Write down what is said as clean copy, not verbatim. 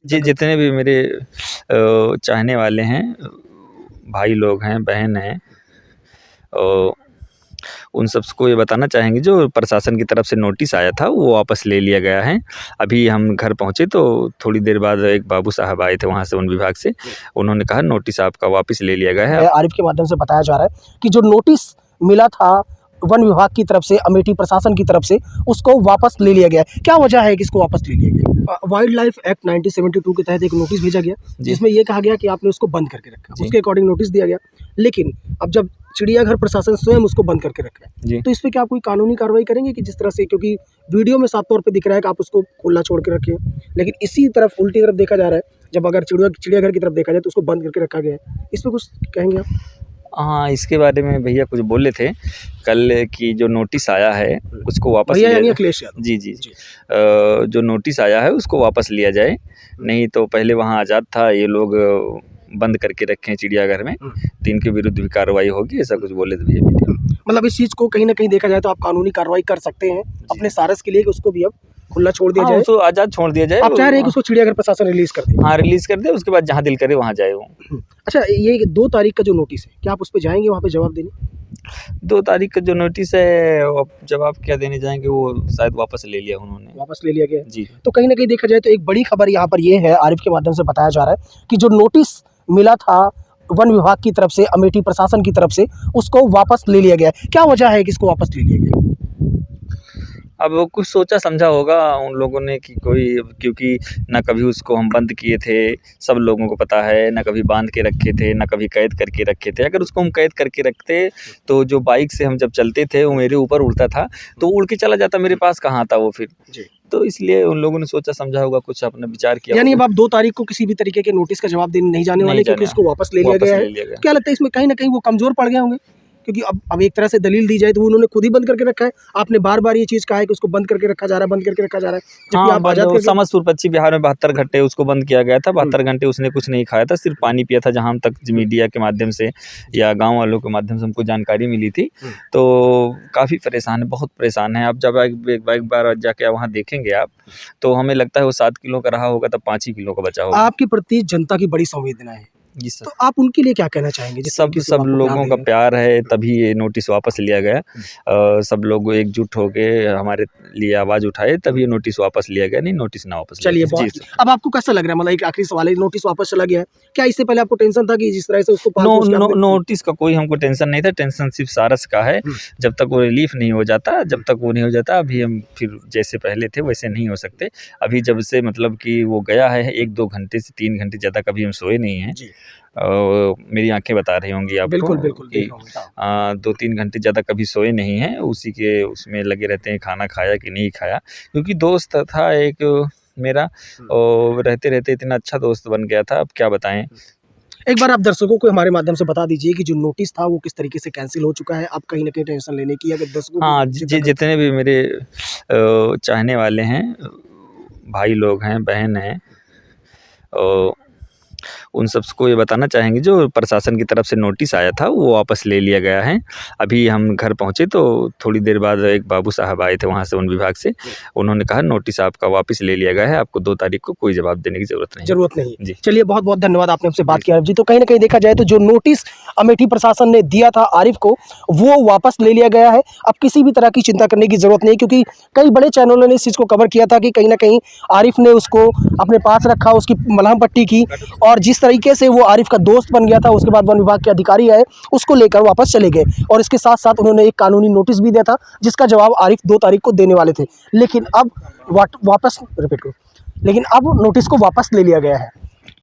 जितने भी मेरे चाहने वाले हैं, भाई लोग हैं, बहन हैं, उन सबको ये बताना चाहेंगे जो प्रशासन की तरफ से नोटिस आया था वो वापस ले लिया गया है। अभी हम घर पहुँचे तो थोड़ी देर बाद एक बाबू साहब आए थे वहाँ से वन विभाग से, उन्होंने कहा नोटिस आपका वापस ले लिया गया है। आरिफ के माध्यम से बताया जा रहा है कि जो नोटिस मिला था वन विभाग की तरफ से, अमेठी प्रशासन की तरफ से, उसको वापस ले लिया गया है। क्या वजह है कि इसको वापस ले लिया गया? वाइल्ड लाइफ एक्ट 1972 के तहत एक नोटिस भेजा गया जिसमें यह कहा गया कि आपने उसको बंद करके रखा, उसके अकॉर्डिंग नोटिस दिया गया। लेकिन अब जब चिड़ियाघर प्रशासन स्वयं उसको बंद करके रखा है तो इस पर क्या आप कोई कानूनी कार्रवाई करेंगे कि जिस तरह से, क्योंकि वीडियो में साफ तौर पे दिख रहा है कि आप उसको खुला छोड़ के रखें, लेकिन इसी तरफ उल्टी तरफ देखा जा रहा है, जब अगर चिड़ियाघर की तरफ देखा जाए तो उसको बंद करके रखा गया है। इस पर कुछ कहेंगे आप? हाँ, इसके बारे में भैया कुछ बोले थे कल कि जो नोटिस आया है उसको वापस लिया जाए। अखिलेश यादव जी। जो नोटिस आया है उसको वापस लिया जाए, नहीं तो पहले वहाँ आज़ाद था, ये लोग बंद करके रखे हैं चिड़ियाघर में, तो इनके विरुद्ध भी कार्रवाई होगी, ऐसा कुछ बोले थे भैया। मतलब इस चीज़ को कहीं ना कहीं देखा जाए तो आप कानूनी कार्रवाई कर सकते हैं अपने सारस के लिए कि उसको भी अब खुला छोड़ दिया जाए, उसको आज़ाद छोड़ दिया जाए। आप चाह रहे हैं कि उसको चिड़ियाघर प्रशासन रिलीज कर दे? हाँ, रिलीज कर दे, उसके बाद जहाँ दिल करे वहाँ जाए वो। अच्छा, ये 2 तारीख का जो नोटिस है, क्या आप उस पर जाएंगे वहाँ पे जवाब देने? 2 तारीख का जो नोटिस है अब जवाब क्या देने जाएंगे, वो शायद वापस ले लिया उन्होंने। वापस ले लिया गया जी। तो कहीं ना कहीं देखा जाए तो एक बड़ी खबर यहाँ पर ये है, आरिफ के माध्यम से बताया जा रहा है कि जो नोटिस मिला था वन विभाग की तरफ से, अमेठी प्रशासन की तरफ से, उसको वापस ले लिया गया है। क्या वजह है कि इसको वापस ले लिया गया? अब कुछ सोचा समझा होगा उन लोगों ने कि कोई, क्योंकि ना कभी उसको हम बंद किए थे, सब लोगों को पता है, ना कभी बांध के रखे थे, ना कभी कैद करके रखे थे। अगर उसको हम कैद करके रखते तो जो बाइक से हम जब चलते थे वो मेरे ऊपर उड़ता था, तो उड़ के चला जाता, मेरे पास कहाँ था वो फिर। तो इसलिए उन लोगों ने सोचा समझा होगा, कुछ अपना विचार किया। यानी अब आप 2 तारीख को किसी भी तरीके के नोटिस का जवाब देने नहीं जाने वाले, क्योंकि इसको वापस ले लिया गया है। क्या लगता है इसमें कहीं ना कहीं वो कमजोर पड़ गए होंगे? क्योंकि अब एक तरह से दलील दी जाए तो उन्होंने खुद ही बंद करके रखा है। आपने बार बार ये चीज़ कहा है कि उसको बंद करके रखा जा रहा है, बंद करके रखा जा रहा है, जबकि आप आजाद करके समस्तपुर पश्चिम बिहार में 72 घंटे उसको बंद किया गया था। 72 घंटे उसने कुछ नहीं खाया था, सिर्फ पानी पिया था, जहाँ हम तक मीडिया के माध्यम से या गाँव वालों के माध्यम से हमको जानकारी मिली थी। तो काफ़ी परेशान है, बहुत परेशान है। अब जब एक बार जाके वहाँ देखेंगे आप, तो हमें लगता है वो 7 किलो का रहा होगा, तब 5 ही किलो का बचा होगा। आपके प्रति जनता की बड़ी संवेदना है जी सर। तो आप उनके लिए क्या कहना चाहेंगे? सब लोगों का प्यार है, तभी ये नोटिस वापस लिया गया। सब लोग एकजुट होके हमारे लिए आवाज़ उठाए, तभी ये नोटिस वापस लिया गया, नहीं नोटिस ना वापस। चलिए, अब आपको कैसा लग रहा है? मतलब एक आखिरी सवाल है, नोटिस वापस चला गया है, क्या इससे पहले आपको टेंशन था कि जिस तरह से उसको नोटिस का कोई हमको टेंशन नहीं था, टेंशन सिर्फ सारस का है। जब तक वो रिलीफ नहीं हो जाता, अभी हम फिर जैसे पहले थे वैसे नहीं हो सकते। अभी जब से मतलब कि वो गया है 1-2 घंटे से 3 घंटे ज़्यादा कभी हम सोए नहीं हैं। मेरी आंखें बता रही होंगी आपको। बिल्कुल 2-3 घंटे ज़्यादा कभी सोए नहीं हैं, उसी के उसमें लगे रहते हैं, खाना खाया कि नहीं खाया। क्योंकि दोस्त था एक मेरा, और रहते रहते इतना अच्छा दोस्त बन गया था, अब क्या बताएं। एक बार आप दर्शकों को हमारे माध्यम से बता दीजिए कि जो नोटिस था वो किस तरीके से कैंसिल हो चुका है। आप कहीं ना कहीं टेंशन लेने की, अगर दर्शकों हाँ, जितने भी मेरे चाहने वाले हैं, भाई लोग हैं, बहन हैं, उन सबको ये बताना चाहेंगे जो प्रशासन की तरफ से नोटिस आया था वो वापस ले लिया गया है। अभी हम घर पहुँचे तो थोड़ी देर बाद एक बाबू साहब आए थे वहाँ से वन विभाग से, उन्होंने कहा नोटिस आपका वापस ले लिया गया है, आपको 2 तारीख को कोई जवाब देने की जरूरत नहीं जी। चलिए, बहुत बहुत धन्यवाद, आपने हमसे बात किया जी। तो कहीं ना कहीं देखा जाए तो जो नोटिस अमेठी प्रशासन ने दिया था आरिफ को, वो वापस ले लिया गया है। अब किसी भी तरह की चिंता करने की जरूरत नहीं, क्योंकि कई बड़े चैनलों ने इस चीज़ को कवर किया था कि कहीं ना कहीं आरिफ ने उसको अपने पास रखा, उसकी मलहम पट्टी की, और जिस तरीके से वो आरिफ का दोस्त बन गया था, उसके बाद वन विभाग के अधिकारी आए, उसको लेकर वापस चले गए। और इसके साथ साथ उन्होंने एक कानूनी नोटिस भी दिया था जिसका जवाब आरिफ 2 तारीख को देने वाले थे, लेकिन अब वापस रिपीट करो, लेकिन अब नोटिस को वापस ले लिया गया है।